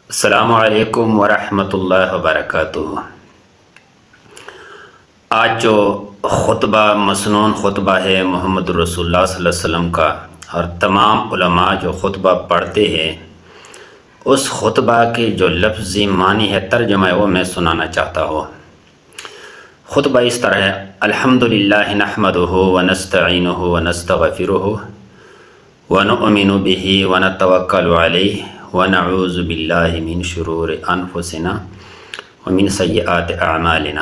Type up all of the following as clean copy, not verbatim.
السلام علیکم ورحمۃ اللہ وبرکاتہ۔ آج جو خطبہ مسنون خطبہ ہے محمد رسول اللہ صلی اللہ علیہ وسلم کا، اور تمام علماء جو خطبہ پڑھتے ہیں اس خطبہ کے جو لفظی معنی ہے، ترجمہ ہے، وہ میں سنانا چاہتا ہوں۔ خطبہ اس طرح ہے: الحمدللہ نحمدہ ونستعینہ ونستغفرہ ونؤمن بہ ونتوکل علیہ ونعوذ باللہ من شرور انفسنا ومن سیئات اعمالنا،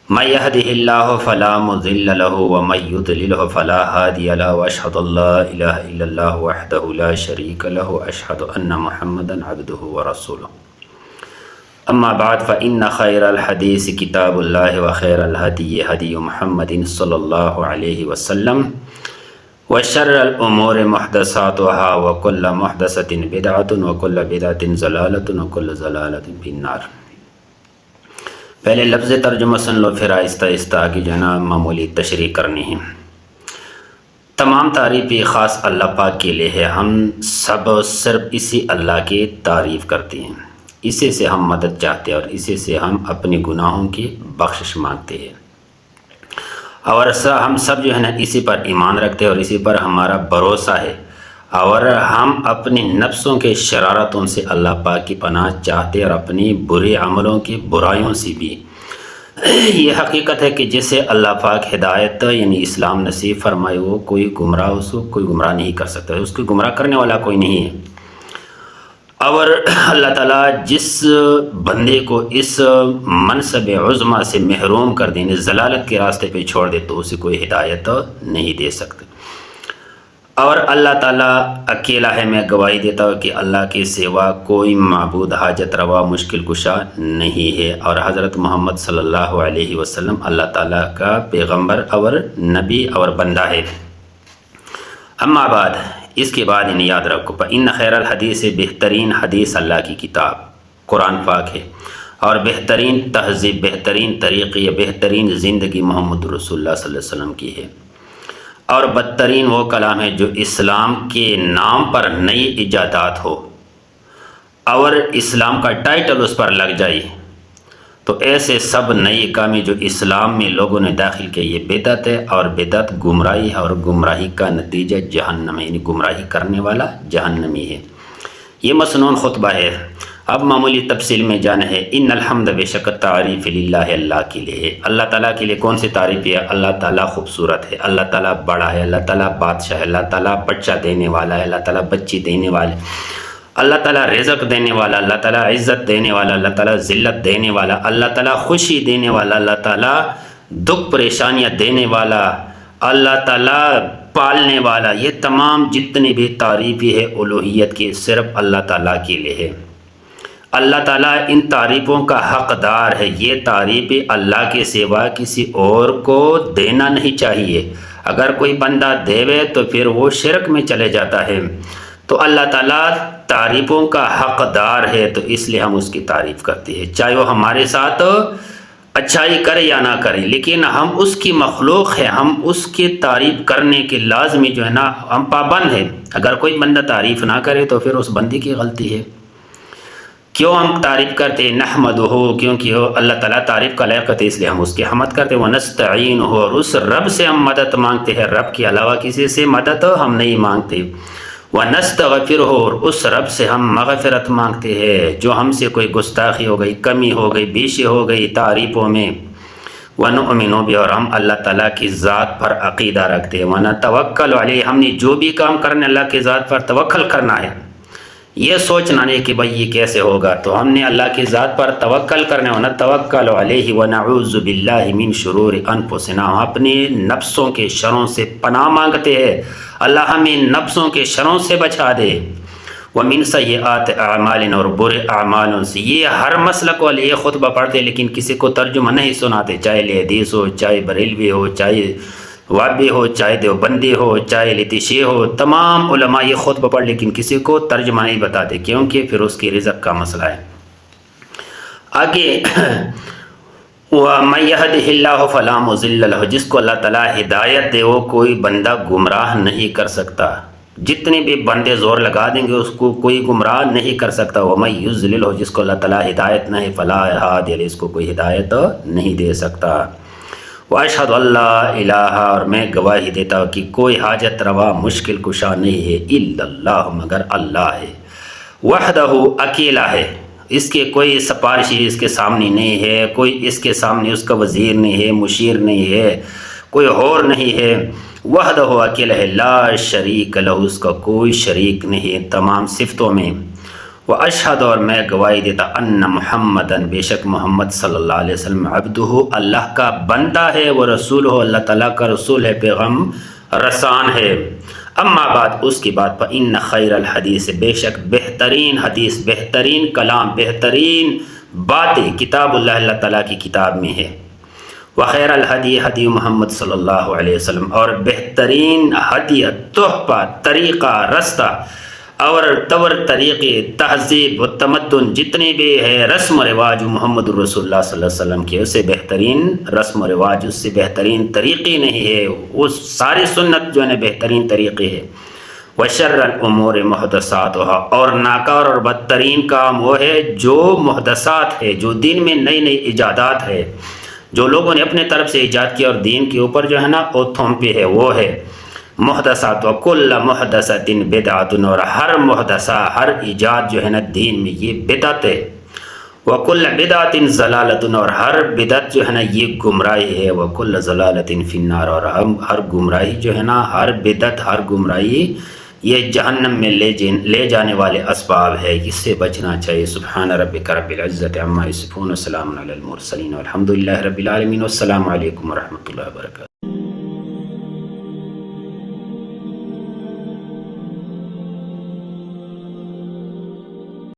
من یہدہ اللہ فلا مضل لہ ومن یضللہ فلا ہادی لہ، واشہد ان لا الہ الا اللہ وحدہ لا شریک لہ، واشہد ان محمدا عبدہ ورسولہ۔ اما بعد فإن خیر الحدیث کتاب اللہ وخیر الہدی ہدی محمد صلی اللہ علیہ وسلم، وشر الامور محدثاتها وکل محدثۃ بدعۃ وکل بدعۃ ضلالۃ وکل ضلالۃ فی النار۔ پہلے لفظ ترجمہ سن لو، پھر آہستہ آہستہ آگے جو ہے نا معمولی تشریح کرنی ہے۔ تمام تعریفیں خاص اللہ پاک کے لیے ہے، ہم سب صرف اسی اللہ کی تعریف کرتے ہیں، اسی سے ہم مدد چاہتے ہیں اور اسی سے ہم اپنے گناہوں کی بخشش مانگتے ہیں، اور ہم سب جو ہے نا اسی پر ایمان رکھتے ہیں اور اسی پر ہمارا بھروسہ ہے، اور ہم اپنے نفسوں کے شرارتوں سے اللہ پاک کی پناہ چاہتے ہیں اور اپنی برے عملوں کی برائیوں سے بھی۔ یہ حقیقت ہے کہ جسے اللہ پاک ہدایت یعنی اسلام نصیب فرمائے، وہ کوئی گمراہ اس کو کوئی گمراہ نہیں کر سکتا، اس کو گمراہ کرنے والا کوئی نہیں ہے۔ اور اللہ تعالیٰ جس بندے کو اس منصب عظمہ سے محروم کر دینے، ضلالت کے راستے پہ چھوڑ دے، تو اسے کوئی ہدایت نہیں دے سکتے۔ اور اللہ تعالیٰ اکیلا ہے، میں گواہی دیتا ہوں کہ اللہ کے سوا کوئی معبود حاجت روا مشکل کشا نہیں ہے، اور حضرت محمد صلی اللہ علیہ وسلم اللہ تعالیٰ کا پیغمبر اور نبی اور بندہ ہے۔ اما بعد، اس کے بعد انہیں یاد رکھو، ان خیر الحدیث، بہترین حدیث اللہ کی کتاب قرآن پاک ہے، اور بہترین تہذیب، بہترین طریقے یا بہترین زندگی محمد رسول اللہ صلی اللہ علیہ وسلم کی ہے، اور بدترین وہ کلام ہے جو اسلام کے نام پر نئی ایجادات ہو اور اسلام کا ٹائٹل اس پر لگ جائے، تو ایسے سب نئی کامیں جو اسلام میں لوگوں نے داخل کی، یہ بدعت ہے، اور بدعت گمراہی ہے، اور گمراہی کا نتیجہ جہنم ہے، یعنی گمراہی کرنے والا جہنمی ہے۔ یہ مسنون خطبہ ہے۔ اب معمولی تفصیل میں جانا ہے۔ ان الحمد، بے شک تعریف للہ، اللہ کے لیے ہے۔ اللہ تعالیٰ کے لیے کون سی تعریف ہے؟ اللہ تعالیٰ خوبصورت ہے، اللہ تعالیٰ بڑا ہے، اللہ تعالیٰ بادشاہ ہے، اللہ تعالیٰ بچہ دینے والا ہے، اللہ تعالیٰ بچی دینے والا ہے، اللہ تعالیٰ رزق دینے والا، اللہ تعالیٰ عزت دینے والا، اللہ تعالیٰ ذلت دینے والا، اللہ تعالیٰ خوشی دینے والا، اللہ تعالیٰ دکھ پریشانیاں دینے والا، اللہ تعالیٰ پالنے والا۔ یہ تمام جتنی بھی تعریفیں ہے الوہیت کی، صرف اللہ تعالیٰ کے لیے ہے۔ اللہ تعالیٰ ان تعریفوں کا حقدار ہے۔ یہ تعریفیں اللہ کے سوا کسی اور کو دینا نہیں چاہیے۔ اگر کوئی بندہ دیوے تو پھر وہ شرک میں چلے جاتا ہے۔ تو اللہ تعالیٰ تعریفوں کا حقدار ہے، تو اس لیے ہم اس کی تعریف کرتے ہیں، چاہے وہ ہمارے ساتھ اچھائی کرے یا نہ کرے، لیکن ہم اس کی مخلوق ہے، ہم اس کی تعریف کرنے کے لازمی جو ہے نا ہم پابند ہیں۔ اگر کوئی بندہ تعریف نہ کرے تو پھر اس بندے کی غلطی ہے۔ کیوں ہم تعریف کرتے ہیں؟ نحمدہ، کیونکہ اللہ تعالیٰ تعریف کا لائق ہے، اس لیے ہم اس کی حمد کرتے ہیں۔ ونستعینہ، اور اس رب سے ہم مدد مانگتے ہیں، رب کے علاوہ کسی سے مدد ہم نہیں مانگتے۔ ونستغفرہ، اور اس رب سے ہم مغفرت مانگتے ہیں جو ہم سے کوئی گستاخی ہو گئی، کمی ہو گئی، بیشی ہو گئی تعریفوں میں۔ ونؤمن بہ، اور ہم اللہ تعالیٰ کی ذات پر عقیدہ رکھتے ہیں۔ ونتوکل علیہ، ہم نے جو بھی کام کرنا اللہ کی ذات پر توکل کرنا ہے، یہ سوچنا نہیں کہ بھئی یہ کیسے ہوگا، تو ہم نے اللہ کی ذات پر توکل کرنا ہے۔ ونتوکل علیہ ونعوذ باللہ من شرور انفسنا، ہم اپنے نفسوں کے شروں سے پناہ مانگتے ہیں، اللہ ہمیں نفسوں کے شروں سے بچا دے۔ ومن سیئات اعمالنا، اور برے اعمالوں سے۔ یہ ہر مسلک والے یہ خطبہ پڑھتے لیکن کسی کو ترجمہ نہیں سناتے، چاہے حدیث ہو، چاہے بریلوی ہو، چاہے وابی ہو، چاہے دیوبندی ہو، چاہے لتیشی ہو، تمام علماء یہ خطبہ پڑھ لیکن کسی کو ترجمہ نہیں بتاتے، کیونکہ پھر اس کی رزق کا مسئلہ ہے۔ آگے وَمَن يَهْدِهِ اللَّهُ فَلَا مُضِلَّ لَهُ، جس کو اللہ تعالیٰ ہدایت دے وہ کوئی بندہ گمراہ نہیں کر سکتا۔ جتنے بھی بندے زور لگا دیں گے اس کو کوئی گمراہ نہیں کر سکتا. وَمَن يُضْلِلْهُ جس کو اللہ تعالیٰ ہدایت نہیں فَلَا هَادِيَ لَهُ اس کو کوئی ہدایت نہیں دے سکتا. وَأَشْهَدُ أَن لَّا إِلَٰهَ اور میں گواہی دیتا ہوں کہ کوئی حاجت روا مشکل کشا نہیں ہے إِلَّا اللَّهُ مگر اللہ ہے. وحدہ اکیلا ہے، اس کے کوئی سفارشی اس کے سامنے نہیں ہے، کوئی اس کے سامنے اس کا وزیر نہیں ہے، مشیر نہیں ہے، کوئی اور نہیں ہے. وحدہ اکیلا ہے، لا شریک لہ اس کا کوئی شریک نہیں تمام صفتوں میں. واشہد اور میں گواہی دیتا ان محمدن بے شک محمد صلی اللہ علیہ وسلم عبدہ اللہ کا بندہ ہے، وہ رسول ہو اللہ تعالیٰ کا رسول ہے، پیغام رسان ہے. اما بعد اس کی بات پر ان خیر الحدیث بے شک بہترین حدیث، بہترین کلام، بہترین باتیں کتاب اللہ اللہ تعالیٰ کی کتاب میں ہے. وخیر الحدی حدی محمد صلی اللہ علیہ وسلم اور بہترین ہدیہ تحفہ طریقہ رستہ اور طور طریقے تہذیب و تمدن جتنے بھی ہے رسم و رواج محمد الرسول اللہ صلی اللہ علیہ وسلم کے، اس سے بہترین رسم و رواج، اس سے بہترین طریقے نہیں ہے. وہ ساری سنت جو ہے بہترین طریقے ہے. وشر الامور محدثاتها اور ناکار اور بدترین کام وہ ہے جو محدثات ہے، جو دین میں نئی نئی ایجادات ہے، جو لوگوں نے اپنے طرف سے ایجاد کیا اور دین کے اوپر جو ہے نا وہ تھوپے ہے، وہ ہے محدثات. وکل محدثۃ بدعۃ اور ہر محدثہ ہر ایجاد جو ہے نا دین میں یہ بدعت ہے. وکل بدعۃ ضلالۃ اور ہر بدعت جو ہے نا یہ گمراہی ہے. وکل ضلالۃ فی النار اور ہر گمراہی جو ہے نا ہر بدعت ہر گمراہی یہ جہنم میں لے جانے والے اسباب ہے، اس سے بچنا چاہیے. سبحان ربک رب العزۃ عما یصفون وسلام علی المرسلین والحمد للہ رب العالمین. والسلام علیکم ورحمۃ اللہ وبرکاتہ.